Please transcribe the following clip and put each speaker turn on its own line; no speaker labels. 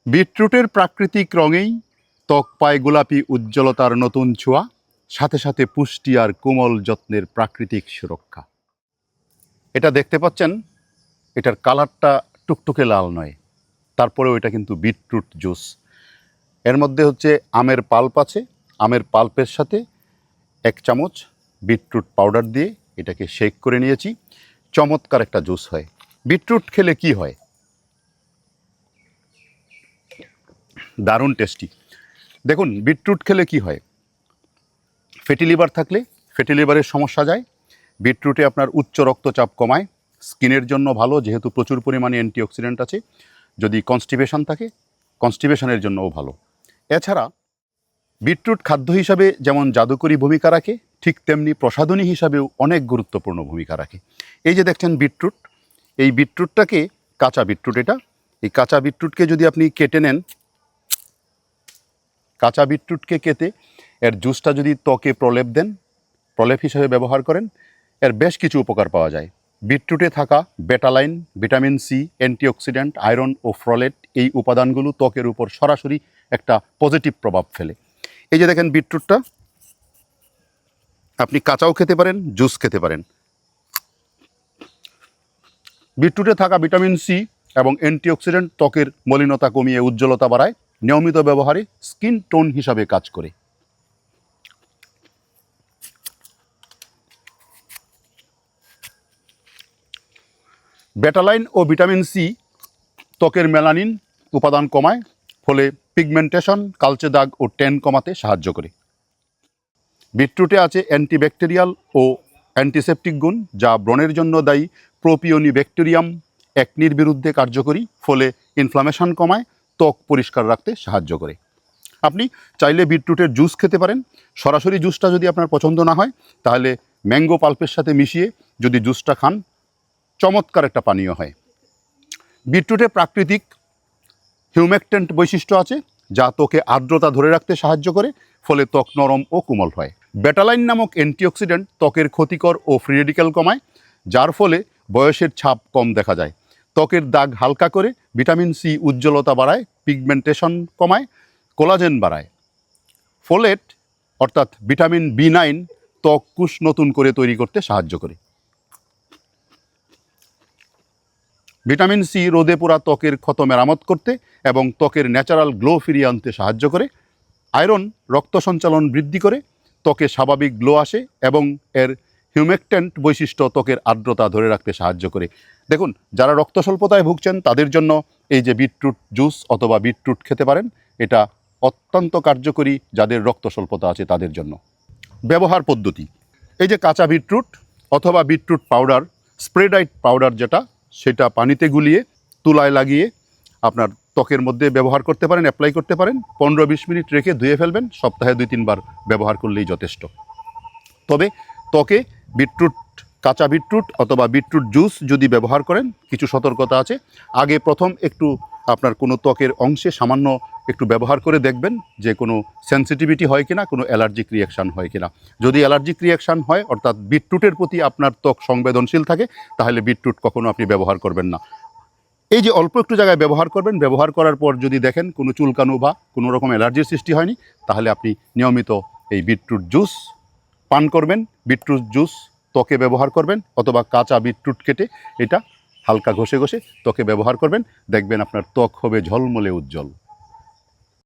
বিটরুটের প্রাকৃতিক রঙেই ত্বক পায় গোলাপি উজ্জ্বলতার নতুন ছোঁয়া, সাথে সাথে পুষ্টি আর কোমল যত্নের প্রাকৃতিক সুরক্ষা। এটা দেখতে পাচ্ছেন, এটার কালারটা টুকটুকে লাল নয়, তারপরেও এটা কিন্তু বিটরুট জুস। এর মধ্যে হচ্ছে আমের পাল্প আছে, আমের পাল্পের সাথে 1 চামচ বিটরুট পাউডার দিয়ে এটাকে শেক করে নিয়েছি। চমৎকার একটা জুস হয়। বিটরুট খেলে কি হয়? দারুণ টেস্টি। দেখুন, বিটরুট খেলে কি হয়, ফ্যাটি লিভার থাকলে ফ্যাটি লিভারের সমস্যা যায়। বিটরুটে আপনার উচ্চ রক্তচাপ কমায়, স্কিনের জন্য ভালো যেহেতু প্রচুর পরিমাণে অ্যান্টিঅক্সিডেন্ট আছে। যদি কনস্টিপেশন থাকে, কনস্টিপেশনের জন্যও ভালো। এছাড়া বিটরুট খাদ্য হিসাবে যেমন জাদুকরী ভূমিকা রাখে, ঠিক তেমনি প্রসাধনী হিসাবেও অনেক গুরুত্বপূর্ণ ভূমিকা রাখে। এই যে দেখছেন বিটরুট, এই বিটরুটটাকে, কাঁচা বিটরুট এটা, এই কাঁচা বিটরুটকে যদি আপনি কেটে নেন, কাঁচা বিটরুটকে কেটে এর জুসটা যদি ত্বকে প্রলেপ দেন, প্রলেপ হিসেবে ব্যবহার করেন, এর বেশ কিছু উপকার পাওয়া যায়। বিটরুটে থাকা betalain, vitamin C, antioxidant, iron ও ফ্রলেট, এই উপাদানগুলো ত্বকের উপর সরাসরি একটা পজিটিভ প্রভাব ফেলে। এই যে দেখেন বিটরুটটা, আপনি কাঁচাও খেতে পারেন, জুস খেতে পারেন। বিটরুটে থাকা ভিটামিন সি এবং অ্যান্টিঅক্সিডেন্ট ত্বকের মলিনতা কমিয়ে উজ্জ্বলতা বাড়ায়, নিয়মিত ব্যবহারে স্কিন টোন হিসাবে কাজ করে। বেটালাইন ও ভিটামিন সি ত্বকের মেলানিন উপাদান কমায়, ফলে পিগমেন্টেশন, কালচে দাগ ও ট্যান কমাতে সাহায্য করে। বিটরুটে আছে অ্যান্টিব্যাকটেরিয়াল ও অ্যান্টিসেপটিক গুণ, যা ব্রণের জন্য দায়ী। প্রোপিওনি ব্যাকটেরিয়াম একনির বিরুদ্ধে কার্যকরী, ফলে ইনফ্লামেশন কমায়, ত্বক পরিষ্কার রাখতে সাহায্য করে। আপনি চাইলে বিটরুটের জুস খেতে পারেন। সরাসরি জুসটা যদি আপনার পছন্দ না হয়, তাহলে ম্যাঙ্গো পাল্পের সাথে মিশিয়ে যদি জুসটা খান, চমৎকার একটা পানীয় হয়। বিটরুটে প্রাকৃতিক হিউমেকটেন্ট বৈশিষ্ট্য আছে, যা ত্বকে আর্দ্রতা ধরে রাখতে সাহায্য করে, ফলে ত্বক নরম ও কোমল হয়। বেটালাইন নামক অ্যান্টিঅক্সিডেন্ট ত্বকের ক্ষতিকর ও ফ্রি রেডিক্যাল কমায়, যার ফলে বয়সের ছাপ কম দেখা যায়। ত্বকের দাগ হালকা করে, ভিটামিন সি উজ্জ্বলতা বাড়ায়, পিগমেন্টেশন কমায়, কোলাজেন বাড়ায়। ফোলেট অর্থাৎ ভিটামিন B9 ত্বক কুশ নতুন করে তৈরি করতে সাহায্য করে। ভিটামিন সি রোদে পোড়া ত্বকের ক্ষত মেরামত করতে এবং ত্বকের ন্যাচারাল গ্লো ফিরিয়ে আনতে সাহায্য করে। আয়রন রক্ত সঞ্চালন বৃদ্ধি করে, ত্বকে স্বাভাবিক গ্লো আসে এবং এর হিউমেকটেন্ট বৈশিষ্ট্য ত্বকের আর্দ্রতা ধরে রাখতে সাহায্য করে। দেখুন, যারা রক্ত স্বল্পতায় ভুগছেন তাদের জন্য এই যে বিটরুট জুস অথবা বিটরুট খেতে পারেন, এটা অত্যন্ত কার্যকরী যাদের রক্ত স্বল্পতা আছে তাদের জন্য। ব্যবহার পদ্ধতি, এই যে কাঁচা বিটরুট অথবা বিটরুট পাউডার, স্প্রেডাইট পাউডার যেটা, সেটা পানিতে গুলিয়ে তুলায় লাগিয়ে আপনার ত্বকের মধ্যে ব্যবহার করতে পারেন, অ্যাপ্লাই করতে পারেন। 15-20 মিনিট রেখে ধুয়ে ফেলবেন। সপ্তাহে 2-3 বার ব্যবহার করলেই যথেষ্ট। তবে ত্বকে বিটরুট, কাঁচা বিটরুট অথবা বিটরুট জুস যদি ব্যবহার করেন, কিছু সতর্কতা আছে। আগে প্রথম একটু আপনার কোনো ত্বকের অংশে সামান্য একটু ব্যবহার করে দেখবেন যে কোনো সেন্সিটিভিটি হয় কিনা, কোনো অ্যালার্জিক রিয়াকশান হয় কিনা। যদি অ্যালার্জিক রিয়াকশান হয়, অর্থাৎ বিটরুটের প্রতি আপনার ত্বক সংবেদনশীল থাকে, তাহলে বিটরুট কখনো আপনি ব্যবহার করবেন না। এই যে অল্প একটু জায়গায় ব্যবহার করবেন, ব্যবহার করার পর যদি দেখেন কোনো চুলকানো বা কোনো রকম অ্যালার্জির সৃষ্টি হয়নি, তাহলে আপনি নিয়মিত এই বিটরুট জুস পান করবেন। বিটরুট জুস ত্বকে ব্যবহার করবেন, অথবা কাঁচা বিটরুট কেটে এটা হালকা ঘষে ঘষে ত্বকে ব্যবহার করবেন। দেখবেন আপনার ত্বক হবে ঝলমলে উজ্জ্বল।